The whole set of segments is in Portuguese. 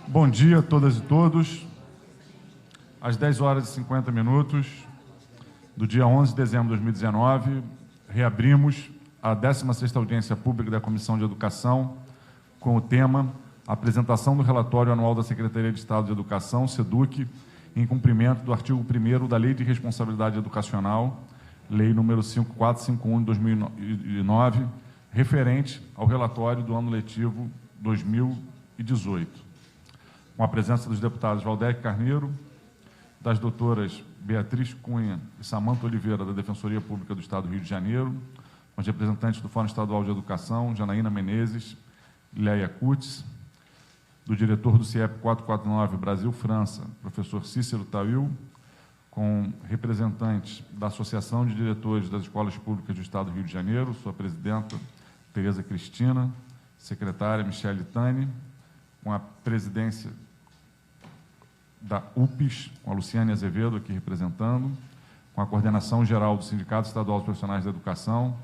Bom dia a todas e todos. Às 10 horas e 50 minutos do dia 11 de dezembro de 2019, reabrimos a 16ª audiência pública da Comissão de Educação com o tema Apresentação do Relatório Anual da Secretaria de Estado de Educação, SEDUC, em cumprimento do artigo 1º da Lei de Responsabilidade Educacional, Lei número 5451 de 2009, referente ao relatório do ano letivo 2018. Com a presença dos deputados Valdec Carneiro, das doutoras Beatriz Cunha e Samanta Oliveira, da Defensoria Pública do Estado do Rio de Janeiro, com os representantes do Fórum Estadual de Educação, Janaína Menezes, Leia Kutz, do diretor do CIEP 449 Brasil-França, professor Cícero Tawil, com representantes da Associação de Diretores das Escolas Públicas do Estado do Rio de Janeiro, sua presidenta, Tereza Cristina, secretária Michele Tani, com a presidência da UPES, com a Luciane Azevedo aqui representando, com a coordenação geral do Sindicato Estadual dos Profissionais da Educação,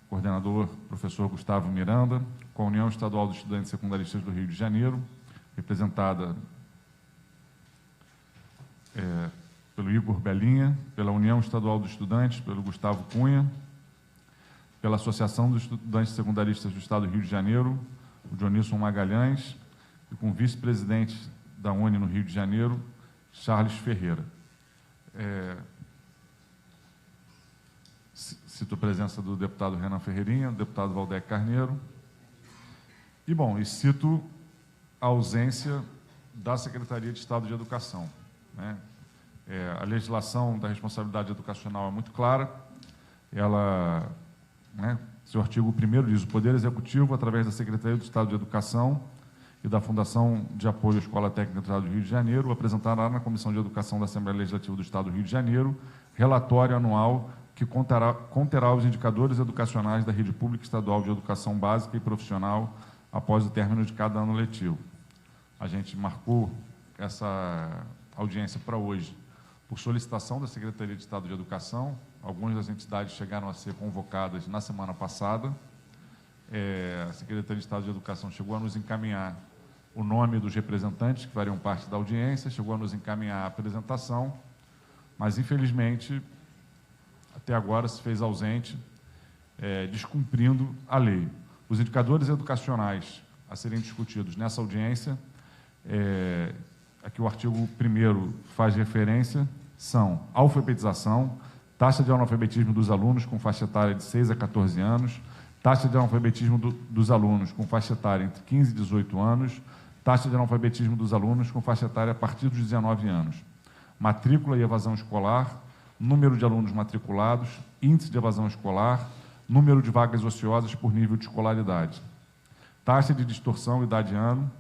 coordenador professor Gustavo Miranda, com a União Estadual dos Estudantes Secundaristas do Rio de Janeiro, representada pelo Igor Belinha, pela União Estadual dos Estudantes, pelo Gustavo Cunha, pela Associação dos Estudantes Secundaristas do Estado do Rio de Janeiro, o Dionísson Magalhães, e com o vice-presidente da UNE no Rio de Janeiro, Charles Ferreira. Cito a presença do deputado Renan Ferreirinha, do deputado Valdec Carneiro. E cito a ausência da Secretaria de Estado de Educação, né? A legislação da responsabilidade educacional é muito clara. Ela, seu artigo 1º diz: o Poder Executivo, através da Secretaria do Estado de Educação e da Fundação de Apoio à Escola Técnica do Estado do Rio de Janeiro, apresentará na Comissão de Educação da Assembleia Legislativa do Estado do Rio de Janeiro relatório anual que conterá os indicadores educacionais da rede pública estadual de educação básica e profissional após o término de cada ano letivo. A gente marcou essa audiência para hoje por solicitação da Secretaria de Estado de Educação. Algumas das entidades chegaram a ser convocadas na semana passada. A Secretaria de Estado de Educação chegou a nos encaminhar o nome dos representantes que fariam parte da audiência, chegou a nos encaminhar a apresentação, mas, infelizmente, até agora se fez ausente, descumprindo a lei. Os indicadores educacionais a serem discutidos nessa audiência, a que o artigo 1º faz referência, são alfabetização, taxa de analfabetismo dos alunos com faixa etária de 6 a 14 anos, taxa de analfabetismo dos alunos com faixa etária entre 15 e 18 anos, taxa de analfabetismo dos alunos com faixa etária a partir dos 19 anos, matrícula e evasão escolar, número de alunos matriculados, índice de evasão escolar, número de vagas ociosas por nível de escolaridade, taxa de distorção idade-ano,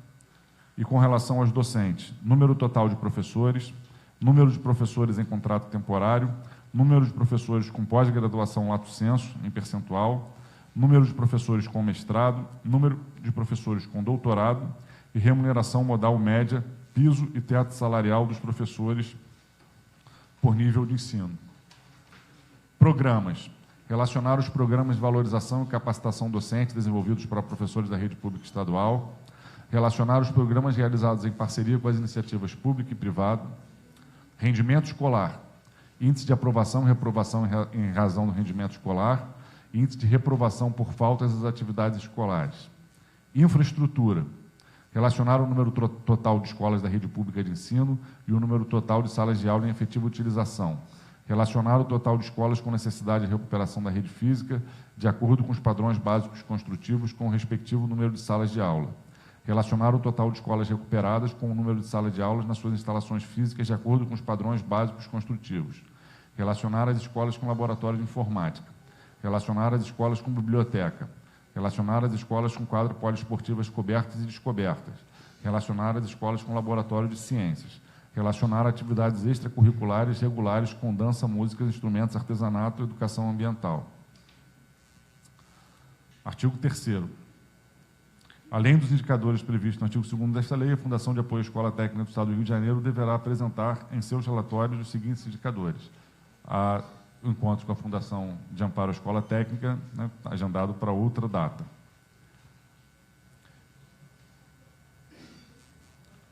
e com relação aos docentes, número total de professores, número de professores em contrato temporário, número de professores com pós-graduação lato sensu, em percentual, número de professores com mestrado, número de professores com doutorado e remuneração modal média, piso e teto salarial dos professores por nível de ensino. Programas. Relacionar os programas de valorização e capacitação docente desenvolvidos para professores da rede pública estadual. Relacionar os programas realizados em parceria com as iniciativas pública e privada. Rendimento escolar. Índice de aprovação e reprovação em razão do rendimento escolar. Índice de reprovação por faltas às atividades escolares. Infraestrutura. Relacionar o número total de escolas da rede pública de ensino e o número total de salas de aula em efetiva utilização. Relacionar o total de escolas com necessidade de recuperação da rede física, de acordo com os padrões básicos construtivos, com o respectivo número de salas de aula. Relacionar o total de escolas recuperadas com o número de salas de aulas nas suas instalações físicas, de acordo com os padrões básicos construtivos. Relacionar as escolas com laboratório de informática. Relacionar as escolas com biblioteca. Relacionar as escolas com quadro poliesportivas cobertas e descobertas. Relacionar as escolas com laboratório de ciências. Relacionar atividades extracurriculares regulares com dança, música, instrumentos, artesanato e educação ambiental. Artigo 3º. Além dos indicadores previstos no artigo 2º desta lei, a Fundação de Apoio à Escola Técnica do Estado do Rio de Janeiro deverá apresentar em seus relatórios os seguintes indicadores. O encontro com a Fundação de Amparo à Escola Técnica, agendado para outra data.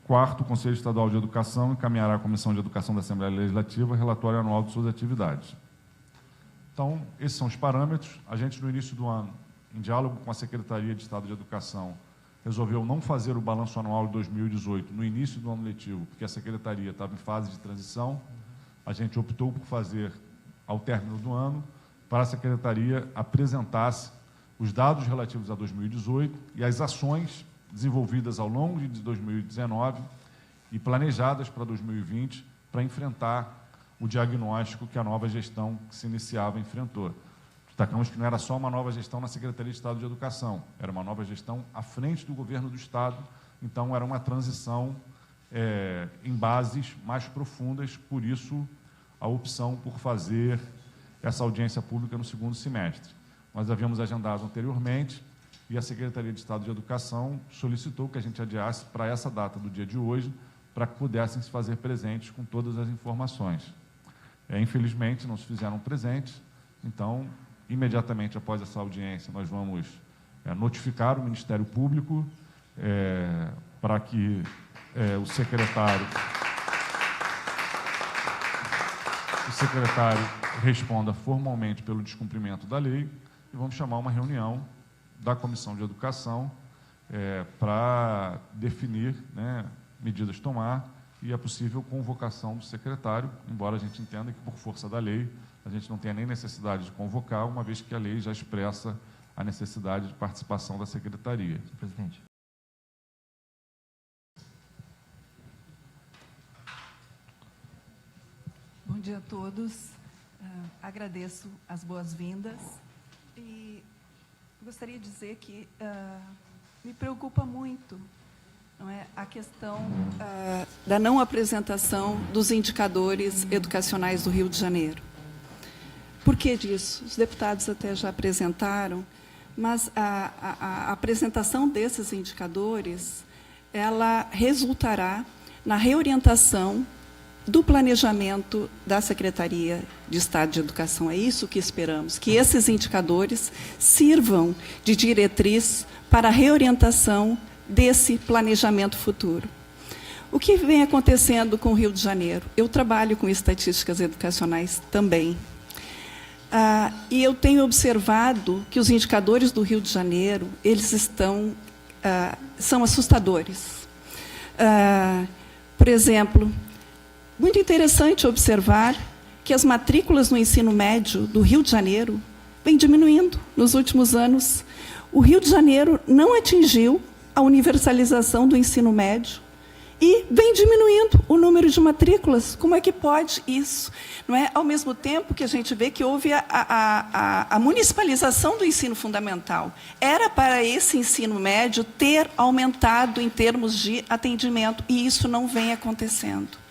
Quarto, o Conselho Estadual de Educação encaminhará à Comissão de Educação da Assembleia Legislativa relatório anual de suas atividades. Então, esses são os parâmetros. A gente, no início do ano, em diálogo com a Secretaria de Estado de Educação, resolveu não fazer o balanço anual de 2018 no início do ano letivo, porque a Secretaria estava em fase de transição. A gente optou por fazer ao término do ano, para a Secretaria apresentasse os dados relativos a 2018 e as ações desenvolvidas ao longo de 2019 e planejadas para 2020 para enfrentar o diagnóstico que a nova gestão que se iniciava enfrentou. Destacamos que não era só uma nova gestão na Secretaria de Estado de Educação, era uma nova gestão à frente do governo do Estado, então era uma transição em bases mais profundas, por isso a opção por fazer essa audiência pública no segundo semestre. Nós havíamos agendado anteriormente e a Secretaria de Estado de Educação solicitou que a gente adiasse para essa data do dia de hoje, para que pudessem se fazer presentes com todas as informações. Infelizmente, não se fizeram presentes, então, imediatamente após essa audiência, nós vamos notificar o Ministério Público para que o secretário responda formalmente pelo descumprimento da lei e vamos chamar uma reunião da Comissão de Educação para definir, medidas a tomar e a possível convocação do secretário, embora a gente entenda que, por força da lei, a gente não tenha nem necessidade de convocar, uma vez que a lei já expressa a necessidade de participação da Secretaria. Senhor presidente. Bom dia a todos. Agradeço as boas-vindas e gostaria de dizer que me preocupa muito, não é, a questão da não apresentação dos indicadores educacionais do Rio de Janeiro. Por que disso? Os deputados até já apresentaram, mas a apresentação desses indicadores, ela resultará na reorientação do planejamento da Secretaria de Estado de Educação. É isso que esperamos, que esses indicadores sirvam de diretriz para a reorientação desse planejamento futuro. O que vem acontecendo com o Rio de Janeiro? Eu trabalho com estatísticas educacionais também. E eu tenho observado que os indicadores do Rio de Janeiro, eles são assustadores. Por exemplo, muito interessante observar que as matrículas no ensino médio do Rio de Janeiro vêm diminuindo nos últimos anos. O Rio de Janeiro não atingiu a universalização do ensino médio e vem diminuindo o número de matrículas. Como é que pode isso? Não é? Ao mesmo tempo que a gente vê que houve a municipalização do ensino fundamental. Era para esse ensino médio ter aumentado em termos de atendimento, e isso não vem acontecendo.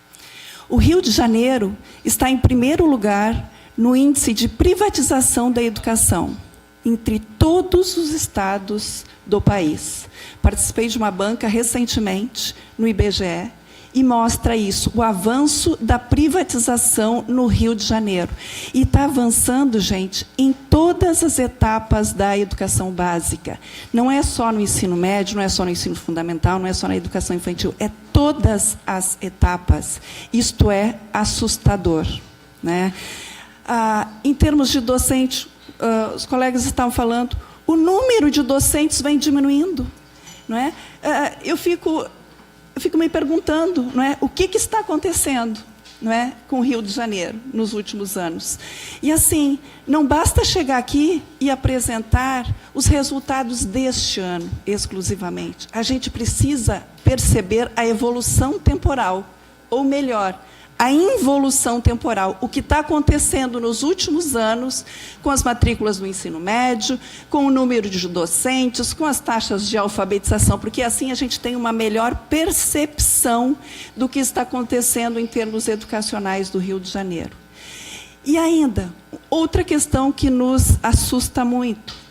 O Rio de Janeiro está em primeiro lugar no índice de privatização da educação, entre todos os estados do país. Participei de uma banca recentemente no IBGE e mostra isso, o avanço da privatização no Rio de Janeiro. E está avançando, gente, em todas as etapas da educação básica. Não é só no ensino médio, não é só no ensino fundamental, não é só na educação infantil, é todas as etapas. Isto é assustador, né? Em termos de docente, os colegas estavam falando, o número de docentes vem diminuindo, não é? Eu fico me perguntando, não é, o que está acontecendo, não é, com o Rio de Janeiro nos últimos anos. E assim, não basta chegar aqui e apresentar os resultados deste ano exclusivamente. A gente precisa perceber a evolução temporal, ou melhor, a involução temporal, o que está acontecendo nos últimos anos com as matrículas do ensino médio, com o número de docentes, com as taxas de alfabetização, porque assim a gente tem uma melhor percepção do que está acontecendo em termos educacionais do Rio de Janeiro. E ainda, outra questão que nos assusta muito.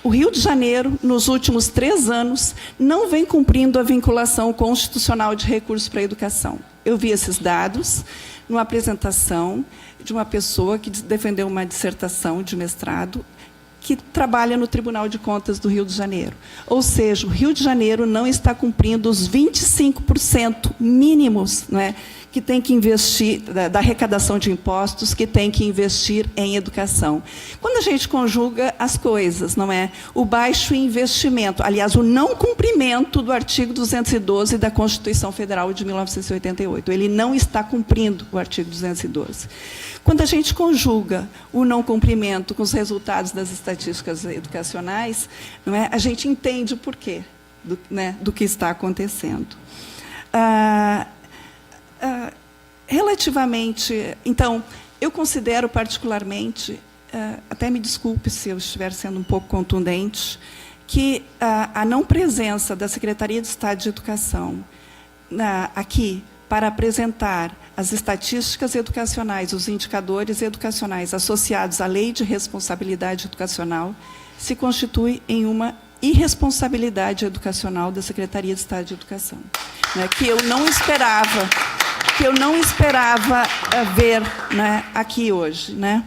O Rio de Janeiro, nos últimos 3 anos, não vem cumprindo a vinculação constitucional de recursos para a educação. Eu vi esses dados numa apresentação de uma pessoa que defendeu uma dissertação de mestrado que trabalha no Tribunal de Contas do Rio de Janeiro. Ou seja, o Rio de Janeiro não está cumprindo os 25% mínimos, não é, que tem que investir, da arrecadação de impostos, que tem que investir em educação. Quando a gente conjuga as coisas, não é? O baixo investimento, aliás, o não cumprimento do artigo 212 da Constituição Federal de 1988. Ele não está cumprindo o artigo 212. Quando a gente conjuga o não cumprimento com os resultados das estatísticas educacionais, não é? A gente entende o porquê do que está acontecendo. Relativamente... Então, eu considero particularmente, até me desculpe se eu estiver sendo um pouco contundente, que a não presença da Secretaria de Estado de Educação aqui para apresentar as estatísticas educacionais, os indicadores educacionais associados à Lei de Responsabilidade Educacional, se constitui em uma irresponsabilidade educacional da Secretaria de Estado de Educação, né, que eu não esperava ver, né, aqui hoje, né?